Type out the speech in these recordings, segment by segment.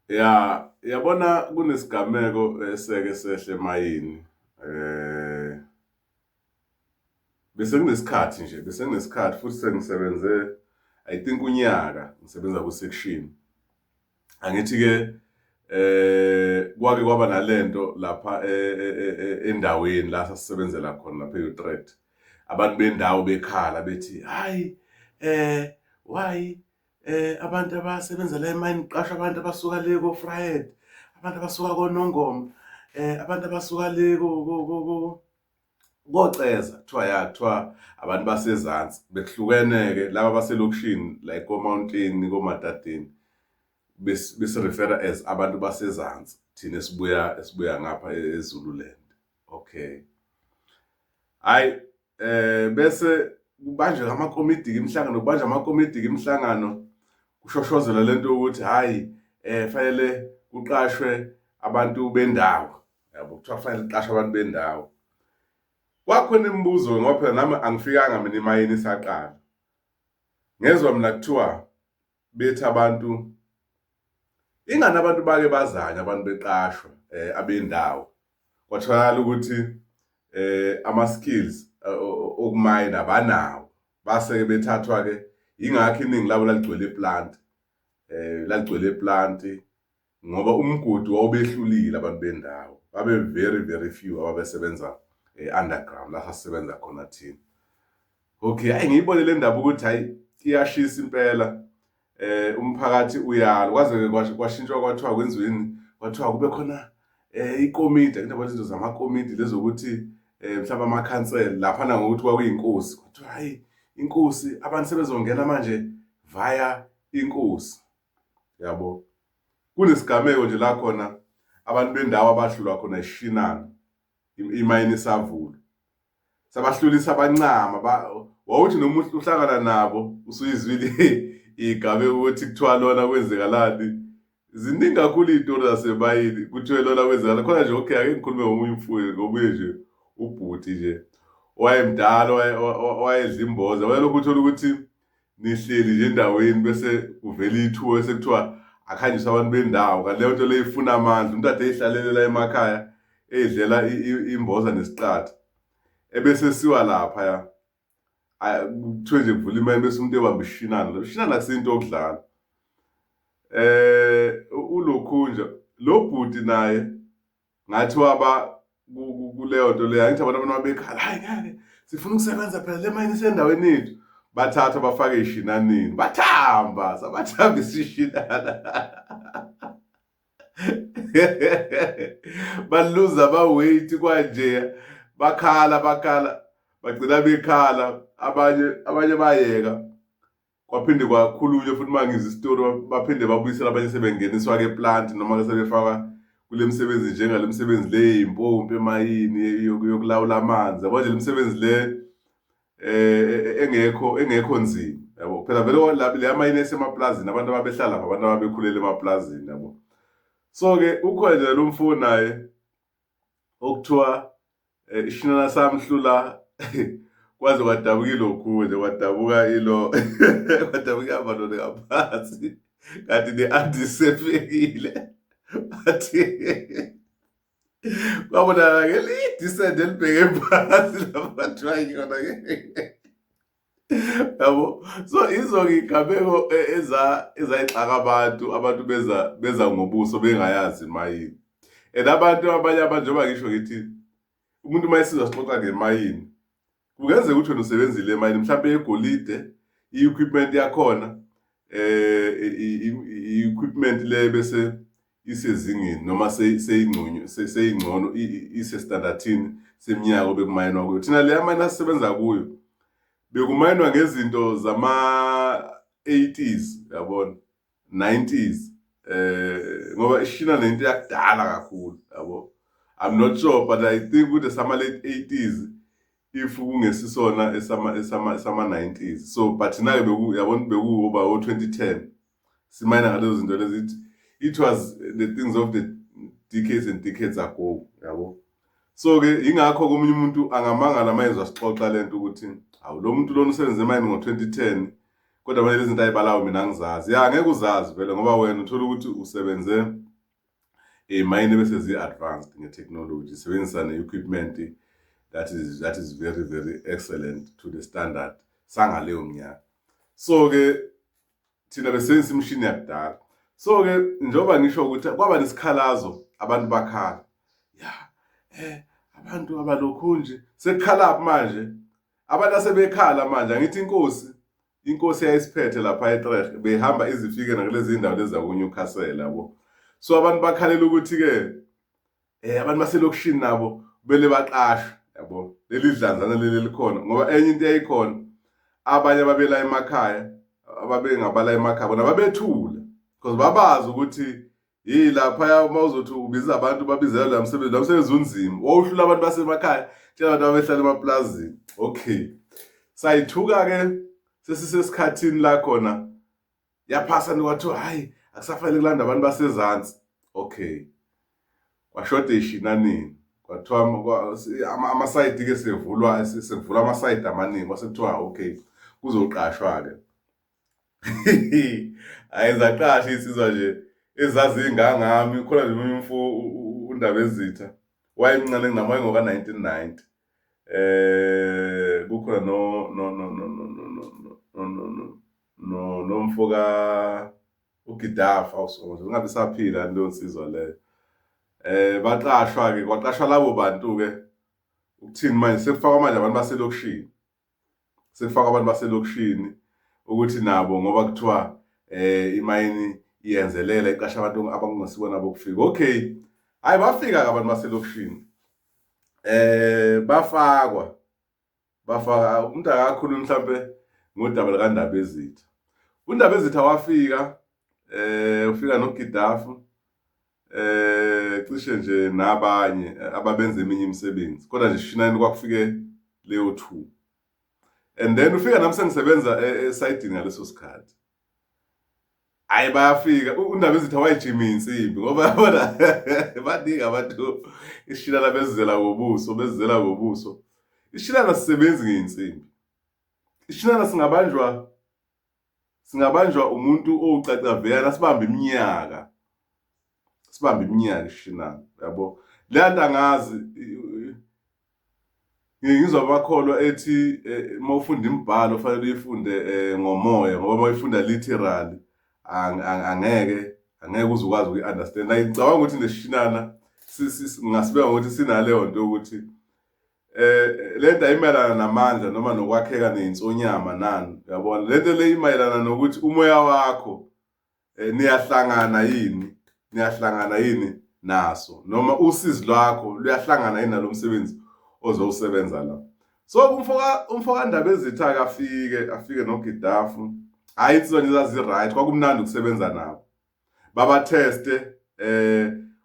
Yabona kunesigameko eseke sehle emayini. Eh bese kunesikhathi futhi sengisebenze I think unyaka ngisebenza ku section. Angithi ke kwake kwaba nalento lapha endaweni la sasebenzela khona lapha eUtrecht. Abantu bendawo bekhala bethi hayi why abantu abasebenza la emayini kuqashwa abantu abasuka le ko-Vryheid, abantu abasuka koNongoma, abantu abasuka le koCeza kuthiwa abantu basezansi bekuhlukene-ke laba baselokishini like koMountain koMatateni bese-refera as abantu basezansi thina esibuya ngapha eZululand. Okay, hhayi bese kubanjwe amakomidi imihlangano kushoshozelwa lento yokuthi hhayi fanele kuqashwe abantu bendawo, yabo, kuthiwa fanele kuqashwe abantu bendawo. Kwakhona imibuzo ngoba phela nami angifikanga mina emayini isaqala. Ngezwa mina kuthiwa bethi abantu ingani abantu bake bazanye abantu beqashwa abendawo. Kwatholakala ukuthi ama-skills okumayina abanawo. Base-ke bethathwa-ke ingakho iningi labo laligcwele eplanti ngoba umgodi wawubehlulile abantu bendawo. Babe very few ababesebenza underground la sasisebenza khona thina. Okay, hayi ngiyibone le ndaba ukuthi hayi iyashisa impela. Umphakathi uyalo kwaze kwashintshwa kwathiwa kwenziweni, kwathiwa kube khona ikomiti kunabo izinto zamakomiti lezokuthi mhlawumbe amakhansela laphana ngokuthi kwakuyinkosi. Kwathiwa hayi inkosi abantu sebezongena manje via inkosi, yabo. Kunesigameko nje la khona abantu bendawo abahlulwa khona isishinana imayini isavula. Sabahlulisa abancama wawuthi noma uhlangana nabo usuyizwile igabe ukuthi kuthiwa lona kwenzekalani. Ziningi kakhulu iy'tori zasemayini kuthiwe lona kwenzekalani. Khona nje okay, ake ngikhulume ngomunye umfuyi, ngomunye nje ubhuti nje owayemdala owayedla imboza. Wayelokhu uthola ukuthi nihleli nje endaweni bese kuvela ithuba sekuthiwa akhanjiswe abantu bendawo. Kanti leyo nto leyo ifuna amandla. Umuntu ade eyihlalele la emakhaya eyidlela imboza nesiqatha ebese siwa laphaya kuthiwe nje kuvula imayini bese umuntu ebamba isishinana. Isishinana akusinto yokudlala. Ulokhunja lo bhuti naye ngathi waba kuleyo nto leyo. Angithi abantu babekhala hayi ngeke sifuna ukusebenza phela le mayini isendaweni yethu. Bathatha bafake ey'shinaneni sabathamba isishinana. Baluza ama-weight kwanje bakhala bagcina bekhala abanye bayeka. Kwaphinde kwakhulunywa futhi mangizwa isitori baphinde babuyisela abanye sebengeniswa ke plant noma sebefaka kule misebenzi njengale misebenzi le yey'mpompi emayini yokulawula amanzi. Yabo nje le misebenzi le engekho nzima, yabo. Phela vele le amayini esemaplazini abantu ababehlala abantu ababekhulela emaplazini, yabo. So-ke ukhona nje lo mfowuni naye okuthiwa ishinana samhlula kwaze kwadabuka ilokhunja, kwadabuka kwadabuka amadolo ngaphansi kanti ne-anti isefekile. Bathi kwabonakala ngelide isende elibheke phansi lapho kwathiwa yona-ke, yabo. So izo-ke iy'gameko ezayixaka abantu beza ngobuso bengayazi imayini. And abanye abantu njengoba ngisho ngithi umuntu uma esizwa sixoxa ngemayini kungenzeka ukuthi wena usebenzile emayini mhlawumbe egolide i-equipment yakhona i-equipment le bese isezingeni noma seyingcono isestandardini seminyaka obekumayinwa kuyo. Thina le amayini asisebenza kuyo bekumayinwa ngezinto zama-80s, yabona, 90s. Ngoba ishina nento yakudala kakhulu, yabo. I'm not sure but I think ukuthi sama-late 80s if kungesisona esama-90s. So but thina-ke yabona bekuba o-2010 simayina ngalezo zinto lezi. It was the things of the decades and decades ago, yabo. So-ke ingakho komunye umuntu angamangala mayezwa sixoxa lento ukuthi hawu lo muntu lona usebenze emayini ngo-2010 kodwa manje lezi zinto ayibalayo mina angizazi. Ya ngeke uzazi vele ngoba wena uthola ukuthi usebenze emayini bese zi-advanced nge-technology, sebenzisa ne-equipment that is very very excellent to the standard sangaleyo minyaka. So-ke thina besebenzisa imishini yakudala. So-ke njengoba ngisho ukuthi kwaba nesikhalazo, abantu bakhala, ya abantu abalokhu nje sekukhala manje, abantu asebekhala manje. Angithi inkosi yayisiphethe lapha eTrecht behamba izifike nakulezi ndawo lezi zakuNewcastle yabo. So abantu bakhalela ukuthi-ke abantu baselokishini nabo bele baqashwe, yabo, leli dlanzana leli likhona ngoba enye into eyayikhona, abanye ababela emakhaya, ababengabala emakhaya bona babethula because babazi ukuthi lapha mawuzothi ubiza abantu babizela la msebenzi unzima, wawuhlula abantu basemakhaya, tshela abantu ababehlala emaplazini. Okay, sayithuka-ke sesisesikhathini la khona yaphasa kwathiwa hayi akusafanele kulanda abantu basezansi. Okay, kwashoda ishinanini, kwathiwa amasayidi-ke sekuvulwa amasayidi amaningi, kwasekuthiwa okay kuzoqashwa-ke. Hayi zaqasha iy'nsizwa nje ezazi ingangami. Khona nje omunye uNdabezitha wayemncane kunami, wayengoka 1990. Kukhona nomfoka uGidafa ungabe saphila leyo nsizwa leyo. Baqashwa-ke, kwaqashwa labo bantu-ke ukuthini manje, sekufakwa manje abantu baselokishini, sekufakwa abantu baselokishini ukuthi nabo ngoba kuthiwa imayini iyenzelela iqasha abantu abangasibona bokufika. Okay, hayi bafika-ke abantu baselokishini, bafaka umuntu akakhulumi mhlampe ngodaba likaNdabezitha. uNdabezitha wafika, ufika noGidafu, cishe nje nabanye ababenza eminye imisebenzi, kodwa nje shinani kwakufike leyo 2. And then ufika nami sengisebenza esayidini ngaleso sikhathi. Hayi bayafika, uNdabezitha wayijima insimbi ngoba yabona baningi abantu ishilala bezizela ngobuso. Ishilala sisebenzi ngeinsimbi. Ishilala singabanjwa umuntu owucacavela, sibambe iminyaka ishilala, yabo. Le nto angazi, ngizwa amakholwa ethi mawufunda imibhalo fanele uyifunde ngomoya, ngoba mawuyifunda literally angeke uze ukwazi ukuyi-understand. Ngicabanga ukuthi nesishinana ngasibeka ngokuthi sinaleyo nto yokuthi le nto ayimayelana namandla noma nokwakheka ney'nsonyama nani, yabona. Le nto le imayelana nokuthi umoya wakho niyahlangana yini naso, noma usizi lwakho luyahlangana yini nalo msebenzi ozowusebenza la. So umfoka Ndabezitha afike noGidafu. Hayi insizwa nje zazi-right, kwakumnandi ukusebenza nabo, babatheste.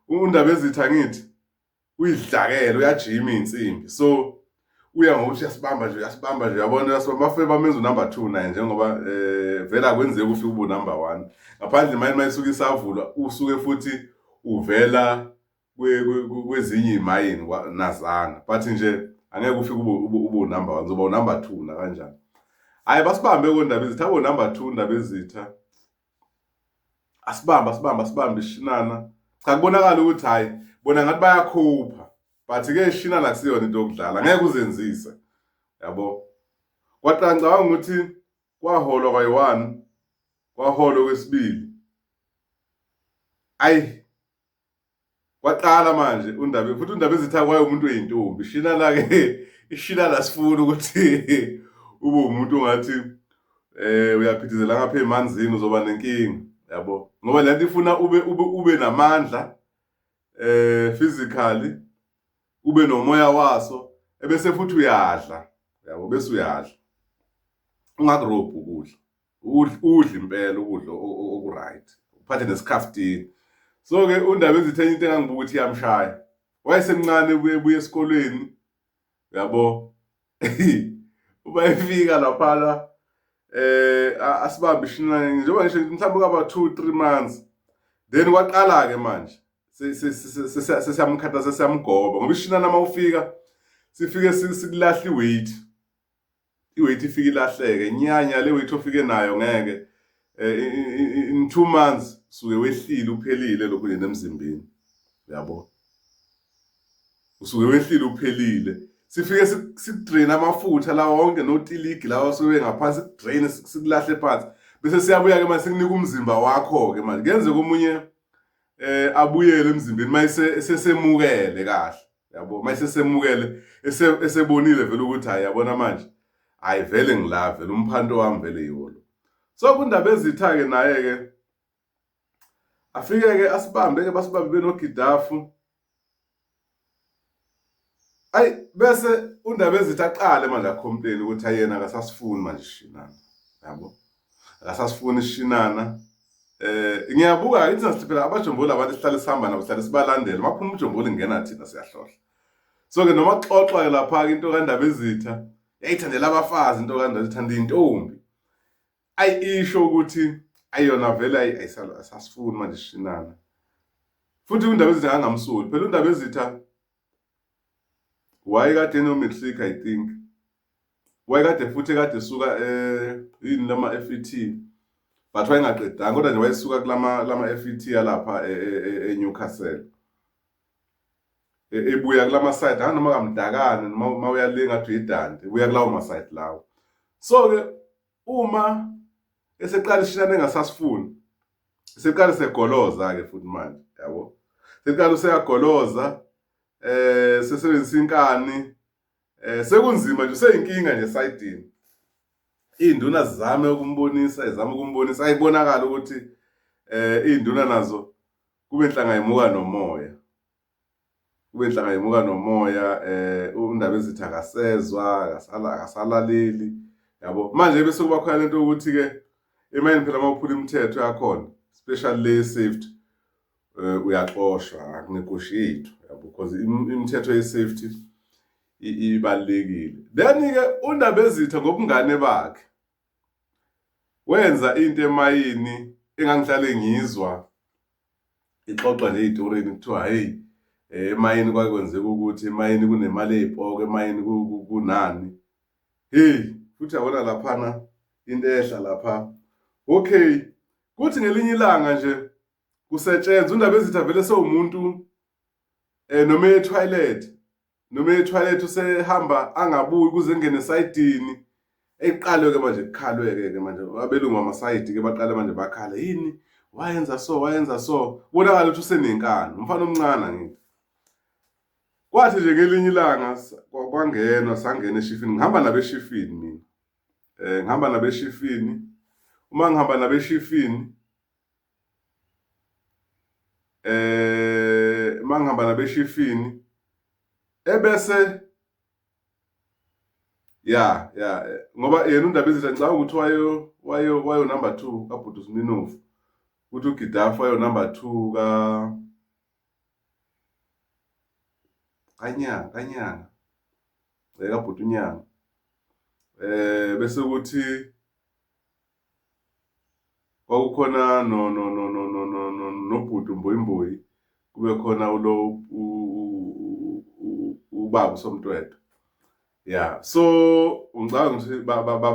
uNdabezitha ngithi uyidlakela, uyajima insimbi, so uya ngokuthi uyasibamba nje, yabona. Bafike bamenza unumber 2 naye, njengoba vele akwenzeki ufike ube unumber 1 ngaphandle imayini mayisuke isavulwa, usuke futhi uvela kwezinye imayini nazana, but nje angeke ufike ube unumber 1, uzoba unumber 2 na kanjani. Hayi basibambe koNdabezitha, abo number 2 Ndabezitha, asibambe ishinana. Cha, kubonakala ukuthi hayi bona ngathi bayakhupha, but-ke ishinana akusiyona into yokudlala, angeke uzenzise, yabo. Kwaqala ngicabanga ukuthi kwaholwa kwayi-1, kwaholwa kwesibili. Ayi kwaqala manje futhi uNdabezitha kwaye umuntu oyintombi. Ishinana-ke, ishinana sifuna ukuthi ube umuntu ongathi uyaphithizela ngapha emanzini, uzoba nenkinga, yabo, ngoba lento ifuna ube namandla physically, ube nomoya waso, ebese futhi uyadla, yabo, bese uyadla, ungakurobhi udla impela ukudla oku-right, uphathe nesikhafutini. So-ke uNdabezitha enye into engangibuka ukuthi iyamshaya, wayesemncane ubuye esikolweni, yabo. Uma efika laphana asibambe ishinana njengoba ngisho mhlawumbe kwaba 2-3 months, then kwaqala-ke manje sesiyamkhatha, sesiyamgoba, ngoba ishinana mawufika sifike sikulahla iweight, iweight ifike ilahleke, nyanya le weight ofike nayo ngeke in 2 months usuke wehlile uphelile lokhu nje emzimbeni, yabo. Usuke wehlile uphelile, sifike sikudrain amafutha lawa wonke notiligi lawa osuke ngaphansi, sikudrain sikulahle phansi, bese siyabuya ke manje sikunika umzimba wakho ke manje kenze komunye abuyele emzimbeni mayise esesemukele kahle, yabo. Mayise semukele esebonile vele ukuthi hayi yabona manje hayi vele ngilave vele umphanto wami vele yiwo. So kundaba ezitha ke naye ke afike ke asibambe ke basibambe benogidafu. Ayi bese undaba ezitha aqale manje acomplain ukuthi ayena akasasifuni manje ishinana, yabo. Akasasifuni ishinana. Ngiyabuka ithi nasiphela abajomboli abantu sihlale sihamba nabo sihlale sibalandela, maphuma ujomboli ngena thina siyahlohla. So ke noma xoxwa lapha into kaNdaba Ezitha yayithandela abafazi, into kaNdaba ithanda intombi. Ayisho ukuthi ayona vele ayisasifuni manje ishinana. Futhi uNdaba Ezitha angamsoli. Phela uNdaba Ezitha wayekade no-matric, I think. Wayekade futhi kade suka yini lama FET. But wayengaqedanga kodwa nje wayesuka kulama FET yalapha eNewcastle. Ebuya kulama side noma kaMdakane noma uyale ngathi uyiDante, ubuya kulawo ma side lawo. So ke uma eseqala ishinana engasasifuni, seqala segoloza ke futhi manje, yabo. Seqala useyagoloza, sesebenzisa inkani, sekunzima nje, useyinkinga nje esayidini. Induna zizame ukumbonisa, ayibonakala ukuthi induna nazo kube inhlanga yimuka nomoya. uNdaba Ezitha akasezwa, akasalaleli, yabo. Manje bese kuba khona lento ukuthi ke emayini phela mawuphula imithetho yakhona, especially le safety, uyaxoshwa, akunegotiate, yabo, because imithetho ye-safety ibalekile. Then ke uNdaba Ezitha ngobungane bakhe wenza into emayini engangihlale ngizwa ixoxa nje ezitorini kuthiwa hey, emayini kwakwenzeka ukuthi emayini kunemali ey'poke, emayini kunani. Hey, futhi yabona laphana into ehla lapha. Okay, kuthi ngelinye ilanga nje kusetshenzwa uNdaba Ezitha vele sewumuntu noma e-toilet usehamba angabuyi kuze ngene esayidini. Eqalwe ke manje kukhalwe ke manje abelungu amasayidi ke baqale manje bakhala, yini wayenza so bonakala ukuthi usenenkani, umfana omncane ngithi. Kwathi nje ngelinye ilanga kwangenwa, sangena eshifini, ngihamba nabeshifini mina. Ngihamba nabeshifini, uma ngihamba nabeshifini ebese ngoba yena uNdaba Ezitha ngicabanga ukuthi wayo number 2 kaBhuti Sminofu, ukuthi uGidafu wayo number 2 kaNyanga kaBhuti uNyanga. Bese ukuthi kwakukhona noBhuti Mboyimboyi, kube khona ulo ubaba uSomntwetwe. So ngicabanga ukuthi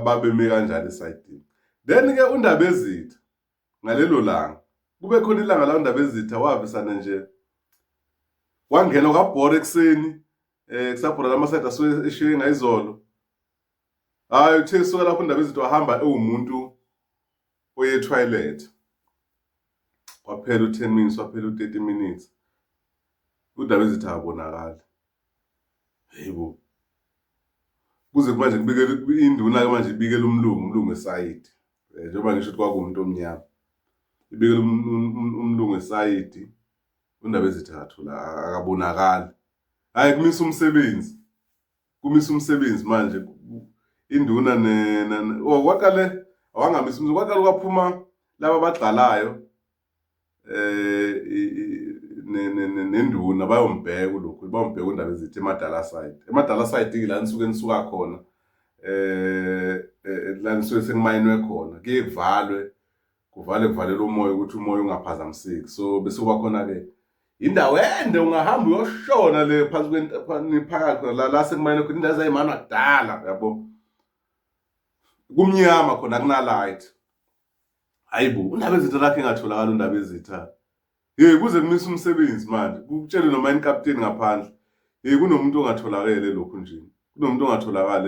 babeme kanjalo esayidini. Then ke uNdaba Ezitha ngalelo langa kube khona ilanga la uNdaba Ezitha wavisana nje, wangena kaBhora ekuseni, kusabhora lamasayidi asuke eshiye ngayizolo. Hayi uthe suka lapho uNdaba Ezitha wahamba ewumuntu oye toilet. Kwaphela u10 minutes, waphela u30 minutes. uNdaba Ezitha abonakala. Hayibo. Kuze manje kubikele induna ke manje ibikele umlungu esayidi. Njengoba ngisho ukuthi kwakumuntu omnyama. Ibikele umlungu esayidi. uNdaba Ezitha athola akabonakali. Hayi kumisa umsebenzi manje induna kwaqale awangamisa umsebenzi, kwaqale kwaphuma laba abagqalayo nenduna bayombheka lokhu, bayombheka uNdaba Ezitha emadala side la nisuka khona, la nisuke sekumayinwe khona, ke kuvalelwe umoya ukuthi umoya ungaphazamiseki. So bese kuba khona ke indawo ende ungahamba uyoshona le phansi phakathi la sekumayinwe khona, indawo ezayimana kudala, yabo. kumnyama khona kuna light. Hayibo, uNdaba Ezitha lakhe engatholakala uNdaba Ezitha. Kuze kumise umsebenzi manje. Kutshele noma inkapteni ngaphandle. Kunomuntu ongatholakala lokhu nje. Kunomuntu ongatholakala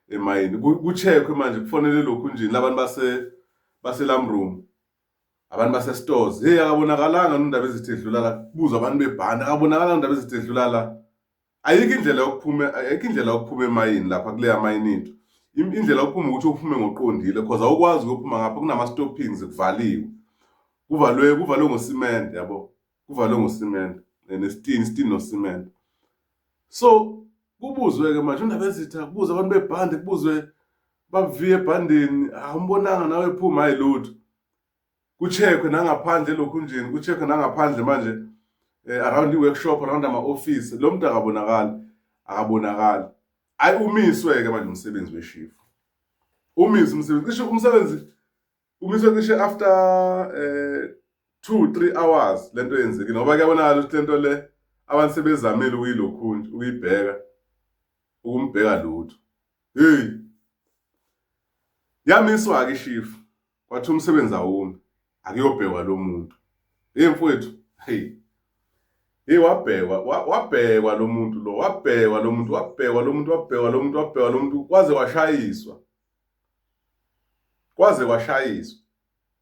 emayini. Kucheckwe manje kufonele lokhu nje labantu base Lamroom. Abantu base stores. Akabonakalanga uNdaba Ezitha edlula la. Kubuza abantu bebhanda akabonakalanga uNdaba Ezitha edlula la. Ayikho indlela yokuphuma emayini lapha kuleya mayini into. Indlela yokuphuma ukuthi uphume ngoqondile because awukwazi ukuphuma ngapha kunama stoppings kuvaliwe. Kuvalwe ngocement yabo. Kuvalwe ngocement nestin no cement. So kubuzwe ke manje uNdaba Ezitha kubuza abantu bebhande kubuzwe baviye ebhandeni awumbonanga nawe ephuma hayilutho. Kucheckwe nangaphandle lokhu nje kucheckwe nangaphandle manje around i-workshop around ama-office lo muntu akabonakali. Umiswe ke manje umsebenzi weshifu. Umsebenzi umiswe cishe after 2-3 hours lento yenzekile ngoba kuyabonakala ukuthi lento le abantu sebezamile ukuyibheka ukumbheka lutho. Yamiswa ke ishifu kwathi umsebenzi awumi akuyobhekwa lo muntu. Mfowethu wabhekwa lo muntu lo, wabhekwa lo muntu kwaze washayiswa.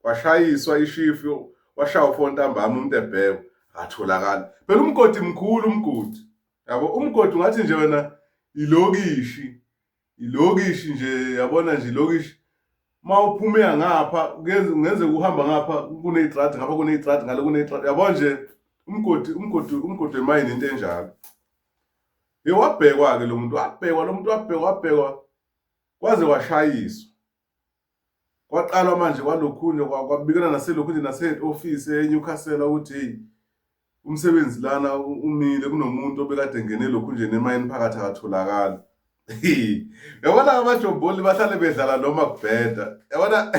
Kwashayiswa ishifu, washaya for ntambama umuntu ebhekwa, atholakala. Phela umgodi mkhulu umgodi. Yabo umgodi ngathi nje wena ilokishi nje yabona nje ilokishi. Mawuphume ngapha kungenze uhamba ngapha kuneyitrati ngapha kuneyitrati ngale kuneyitrati yabo nje umgodi emayini into enjalo. Wabhekwa ke lo muntu wabhekwa kwaze washayiswa. Kwaqalwa manje kwalokhunye kwabikana naselokhunye nase-office eNewcastle ukuthi umsebenzi lana umile kunomuntu obekade engene lokhunje nemayini phakathi akatholakala. Yabona abajomboli bahlale bedlala noma kubheda. Yabona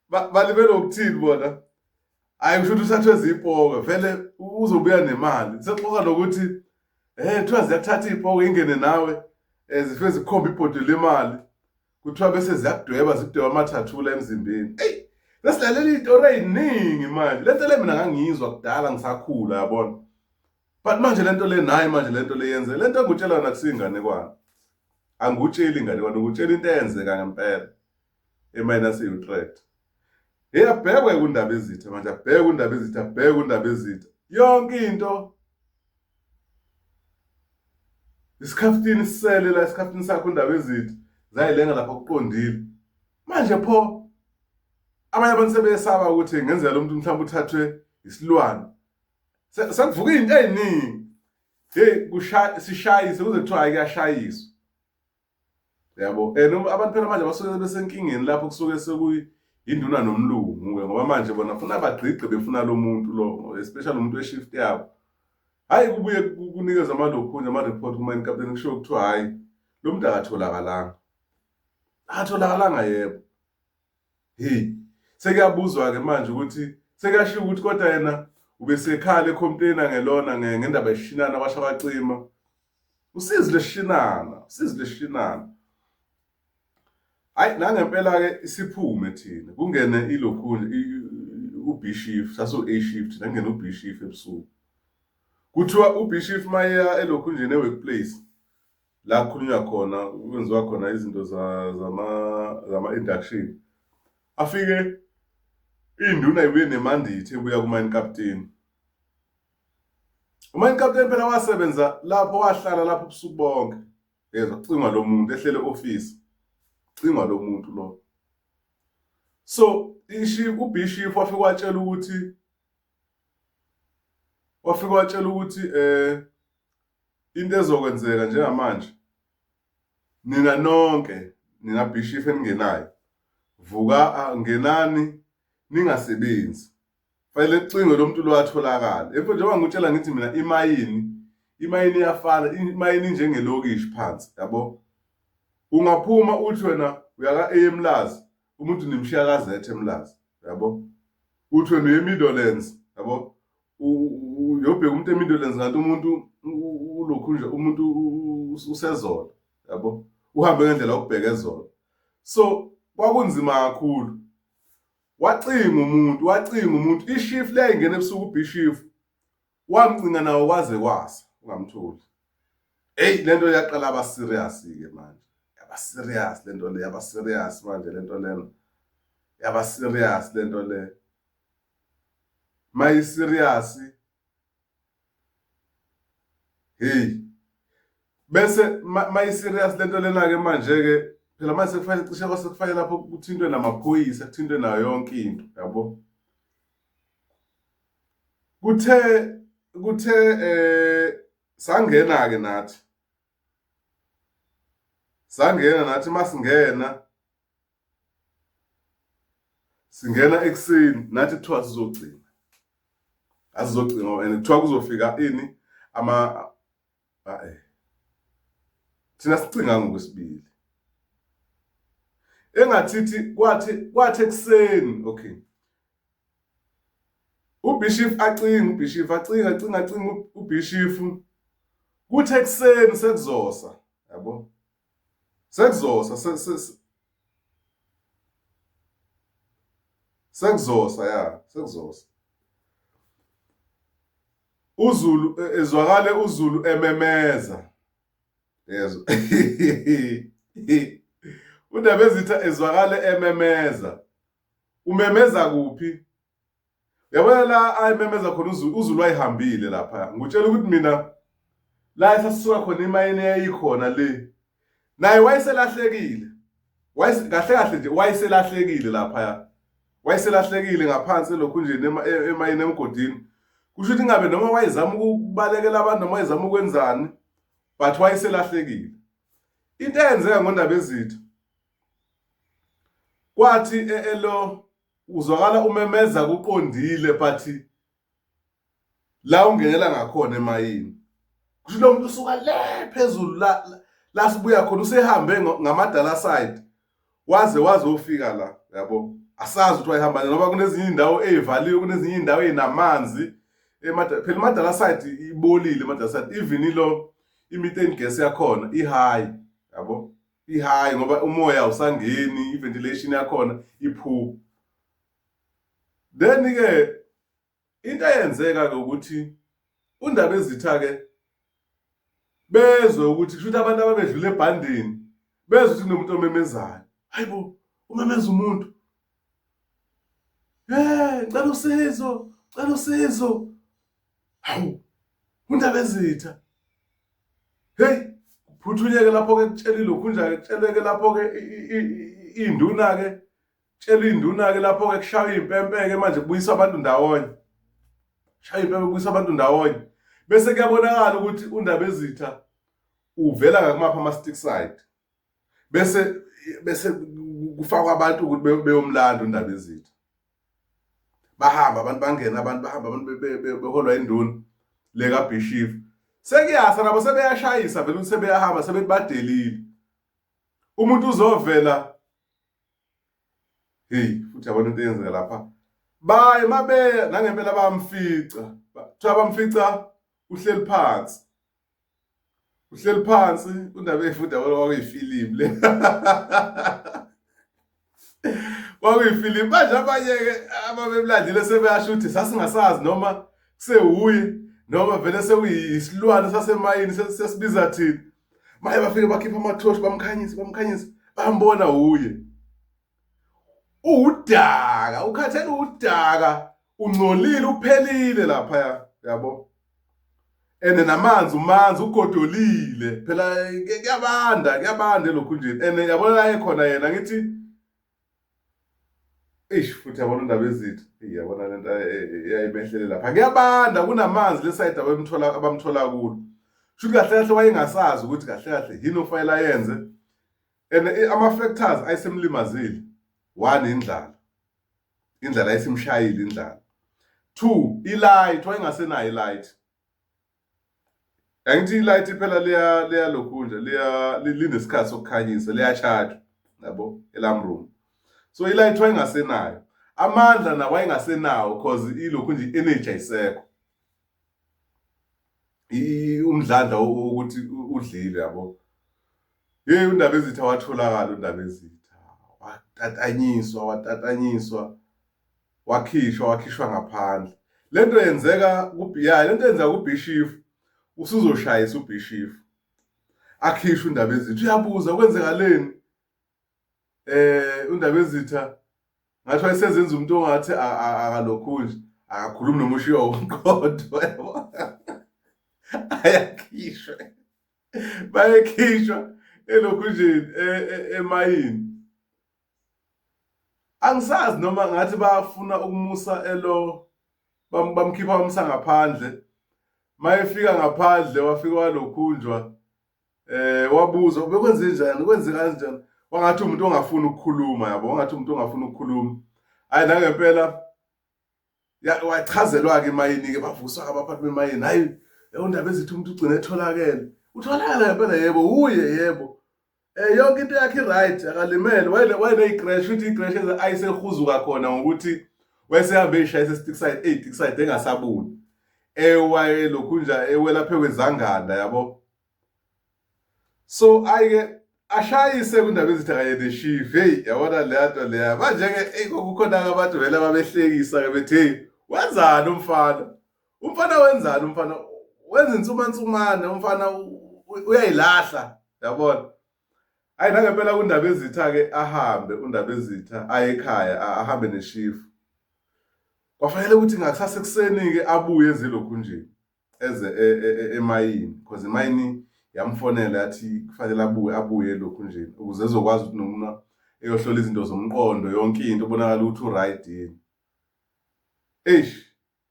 balibele ukuthini bona? Kusho ukuthi usathwe izipoko vele uzobuya nemali. Sexoxa nokuthi kuthiwa ziyathatha izipoko ingene nawe zifike zikhomba ibhodwe lemali. Kuthiwa bese ziyadweba zidweba amathathula emzimbeni. Lesilalela izitori eziningi manje. Lento le mina ngangizwa kudala ngisakhula yabona. But manje lento le nayi manje lento le yenze. Lento engutshela nakusingane kwana. Angutsheli ingane kwana ukutshela into eyenzeka ngempela emayina se-Utrecht. Abhekwe kuNdaba Ezitha manje abhekwe kuNdaba Ezitha. Yonke into isikhaftini sisele la isikhaftini sakho uNdaba Ezitha zayilenga lapha kuqondile. Manje pho abanye abantu sebesaba ukuthi ngenzeka lo muntu mhlawumbe uthathwe isilwane. Sekuvuka izinto eziningi. Sishayise kuze kuthiwa ayikashayiswa. Yabo abantu phela manje basuke besenkingeni lapho kusuke sekuyinduna nomlungu ngoba manje bona bafuna bagqiqe befuna lo muntu lo especially umuntu weshift yabo. Kubuye kunikeza amalokhunye ama-report kuma inkapteni kusho kuthiwa lo muntu akatholakalanga yebo. Sekuyabuzwa ke manje ukuthi sekuyashiya ukuthi kodwa yena ubesekhala ecomplaina ngendaba yeshinana basha bacima. Usizi leshinana. Nangempela ke isiphume thina kungene ilokhunye u-B shift saso A shift nangena u-B shift ebusuku. Kuthiwa u-B shift maya elokhunjeni e-workplace la kukhulunywa khona kwenziwa khona izinto zama-induction. Afike induna ibuye nemandithi ebuya kuma-mine captain. Uma-mine captain phela wasebenza lapho wahlala lapho ubusuku bonke. Kucingwa lo muntu ehlele office. Cingwa lo muntu lo. So u-B shift wafika watshela ukuthi into ezokwenzeka njengamanje nina nonke nina B shift engenayo vuka ngenani ningasebenzi. Fanele kucingwe lo muntu lo watholakala. Njengoba ngikutshela ngithi mina imayini iyafana, imayini njengelokishi phansi yabo. Ungaphuma uthi wena uyaka eMlazi umuntu nimshiya kaZethe eMlazi yabo. Uthi wena uyeMidlands yabo. Uyobheka umuntu eMidlands ngathi umuntu ulokhu nje umuntu usezola yabo. Uhambe ngendlela ukubheka ezolo. So kwakunzima kakhulu. Wacinga umuntu ishift le ingena ebusuku ubishifu wamcinga nawo kwaze kwasa ungamtholi. Hey lento yaqala aba serious ke manje. Yaba serious lento le, yaba serious manje lento lena. Yaba serious lento le. Mayi serious. Hey. Bese mayi serious lento lena ke manje ke phela manje sekufanele cishe kwasekufanele lapho kuthintwe namaphoyisa, kuthintwe nayo yonke into, yabo. Kuthe sangena ke nathi. Sangena nathi masingena singena ekseni nathi kuthiwa sizogcina. Asizogcina and kuthiwa kuzofika ini thina sicinga ngokwesibili. Engathithi kwathi ekseni, okay. Ubishop acinga ubishop kuthi ekseni sekuzosa, yabo. Sekuzosa sekuzosa. uZulu ezwakale uZulu ememeza. Yezwa. uNdabezitha ezwakale ememeza. Umemeza kuphi? Yabona la ayimemeza khona uZulu wayihambile lapha. Ngutshela ukuthi mina la sasisuka khona imayini yayikhona le. Naye wayeselahlekile. Kahle nje wayeselahlekile lapha. Wayeselahlekile ngaphansi lokhu nje emayini emgodini. Kusho ukuthi ngabe noma wayezama ukubalekela abantu noma wayezama ukwenzani, but wayeselahlekile. Into eyenzeka ngoNdabezitha kwathi elo uzwakala umemeza kuqondile but la ungenela ngakhona emayini. Kusho lo muntu usuka le phezulu la sibuya khona usehambe ngamadala side waze ufika la, yabo. Asazi ukuthi wayehamba ngoba kunezinye indawo ezivaliwe, kunezinye indawo ezinamanzi. Phela imadala side ibolile, imadala side even ilo i-methane gas yakhona i-high, yabo. I-high ngoba umoya awusangeni, i-ventilation yakhona iphu. Then ke into eyenzeka ke ukuthi uNdabezitha ke bezwe ukuthi kusho ukuthi abantu ababedlula ebhandeni bezwe ukuthi kunomuntu omemezayo. Hayibo, umemeza umuntu. Cela usizo. Hawu, uNdabezitha. Hey, phuthunyeke lapho ke kutshela lokhu nje kutsheleke lapho ke induna ke tshela induna ke lapho ke kushaya impempe ke manje kubuyisa abantu ndawonye. Shaya impempe kubuyisa abantu ndawonye. Bese kuyabonakala ukuthi uNdabezitha uvela ngakumapha ama-stick side. Bese kufakwa abantu ukuthi beyomlanda uNdabezitha. Bahamba abantu bangena, bahamba abantu beholwa induna le kaBishop. Sekuyasa nabo sebeyashayisa vele ukuthi sebeyahamba sebebadelile. Umuntu uzovela. Hey, futhi yabona into eyenzeka lapha. Baye mabeya nangempela bayamfica. Kuthiwa bamfica uhleli phansi. Uhleli phansi uNdabe futhi yabona kwakuyifilimu le. Kwakuyifilimu manje abanye-ke ababemlandile sebeyasho ukuthi sasingasazi noma kusewuye noma vele sekuyisilwane sasemayini sesibiza thina. Maye bafike bakhipha amathoshi bamkhanyisa bambona uye. Udaka, ukhathele udaka, ungcolile uphelile lapha, yabo. Ene namanzi umanzi ugodolile. Phela kuyabanda lokhu nje. Ene yabona la ekhona yena ngithi futhi yabona uNdabezitha. Yabona lento yayimehlele lapha. Kuyabanda kunamanzi le side abamthola kulo. Shuthi kahle wayengasazi ukuthi kahle yini ofanele ayenze. Ene ama factors ayisemlimazile. 1 indlala ayisimshayile indlala. 2 ilight wayengasenayo ilight. Angithi ilight phela leya lokhu nje linesikhathi sokukhanyisa liyacharge, yabo, elamroom. So ilight wayengasenayo. Amandla na wayengasenawo because ilokhu nje energy ayisekho. Umdlandla ukuthi udlile, yabo. Hey uNdabezitha watholakala uNdabezitha. watatanyiswa, wakhishwa ngaphandle. Lento yenzeka kuBishifu, usuzoshayisa uBishifu. Akhishwa uNdabezitha, uyabuza kwenzekaleni? uNdabezitha ngathi wayesezenza umuntu ongathi akalokhu nje, akakhulumi nomushiya womqondo, yabo. Ayakhishwa, bayekhishwa elokhu nje emayini. Angisazi noma ngathi bafuna ukumusa bamkhipha bamsa ngaphandle. Mayefika ngaphandle wafika walokhunjwa, wabuza bekwenze njani, kwenzeka kanjani. Wangathi umuntu ongafuni ukukhuluma, yabo, wangathi umuntu ongafuni ukukhuluma. Hayi nangempela wachazelwa-ke emayini-ke, bavuswa abaphathi bemayini. Hayi uNdabezitha umuntu ugcine etholakele. Utholakala ngempela? Yebo, uye, yebo. Yonke into yakhe right, akalimele. Wayene-crash, futhi i-crash ayisehuzuka khona ngokuthi wayesehambe eyishayisa stick side engasabuni. Wayelokhu nje ewela phezu kwezanganda, yabo. So ayike ashayise kuNdabezitha kanye neShifu. Hey, yabona leya nto leya. Manje-ke kukhona-ke abantu vele ababehlekisa-ke bethi, hey, wenzani umfana? Umfana wenzani umfana? Wenza insumansumane, umfana uyayilahla, yabona. Hayi nangempela kuNdabezitha-ke ahambe uNdabezitha aye ekhaya, ahambe neShifu. Kwafanele ukuthi ngakusasa ekuseni-ke abuye enze lokhu nje, eze emayini, because imayini yamfonela yathi kufanele abuye lokhu nje, ukuze ezokwazi ukuthi noma eyohlola izinto zomqondo, yonke into ubonakala ukuthi u-right yini.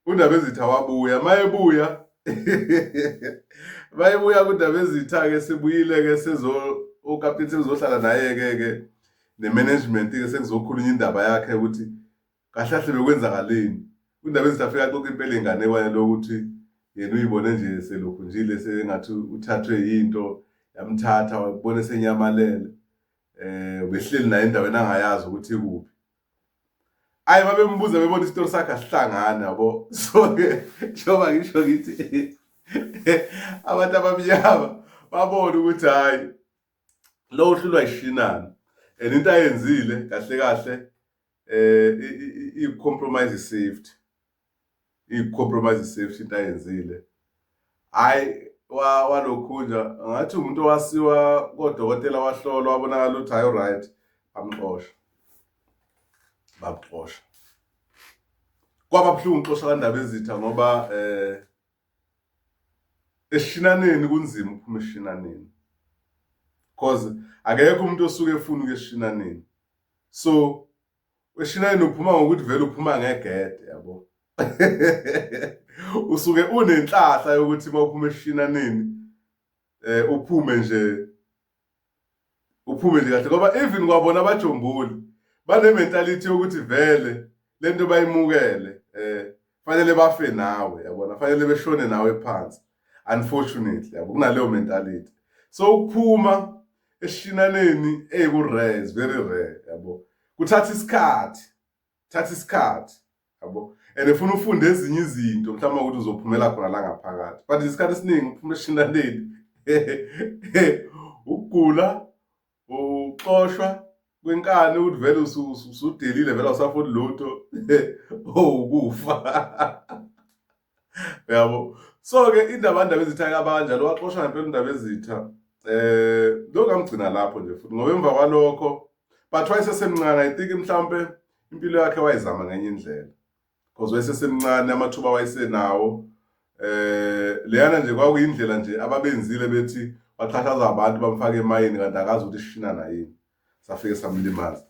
uNdabezitha wabuya, mayebuya kuNdabezitha-ke sebuyile-ke ukapteni sezohlala naye-ke ne-management-ke sekuzokhulunywa indaba yakhe ukuthi kahle kahle bekwenzakaleni. uNdabezitha afika axoxa impela inganekwane lokuthi yena uyibone nje selokhu njile sengathi uthathwe yinto, yamthatha wabona senyamalele. Behleli naye endaweni angayazi ukuthi ikuphi. Hayi babembuza bebona isitori sakhe asihlangana, yabo. So-ke njengoba ngisho ngithi abantu abamnyama babona ukuthi hayi lo uhlulwa ishinana, and into ayenzile kahle kahle i-compromise safety. I-compromise safety into ayenzile. Hayi walokhunja ngathi umuntu owasiwa kodokotela wahlolwa wabonakala ukuthi hayi right, bamxosha. Kwaba buhlungu uxosha kaNdabezitha ngoba eshinaneni kunzima ukuphuma eshinaneni, because akekho umuntu osuke efuna ukuya eshinaneni. So eshinaneni uphuma ngokuthi vele uphuma ngegede, yabo. Usuke unenhlahla yokuthi mawuphuma eshinaneni uphume nje kahle, ngoba even kwabona abajombuli bane-mentality yokuthi vele lento bayimukele, fanele bafe nawe, yabona, fanele beshone nawe phansi, unfortunately, yabo, kunaleyo mentality. So ukuphuma eshinaneni ku-rare, is very rare, yabo. Kuthatha isikhathi, yabo, and ufuna ufunde ezinye izinto mhlawumbe ukuthi uzophumela khona la ngaphakathi. But isikhathi esiningi uphuma eshinaneni ukugula, uxoshwa kwenkani, ukuthi vele usudelile, vele awusafuni lutho, ukufa. Yabo. So-ke indaba kaNdabezitha kanjalo, waxoshwa ngempela uNdabezitha. Lokhu ngamgcina lapho nje futhi ngoba emva kwalokho, but wayesesemncane, I think mhlawumbe impilo yakhe wayizama ngenye indlela, because wayesesemncane, amathuba wayesenawo. Leyana nje kwakuyindlela nje ababenzile bethi baxhashaza abantu bamfake emayini kanti akazi ukuthi ishinana yini. Safike samlimaza.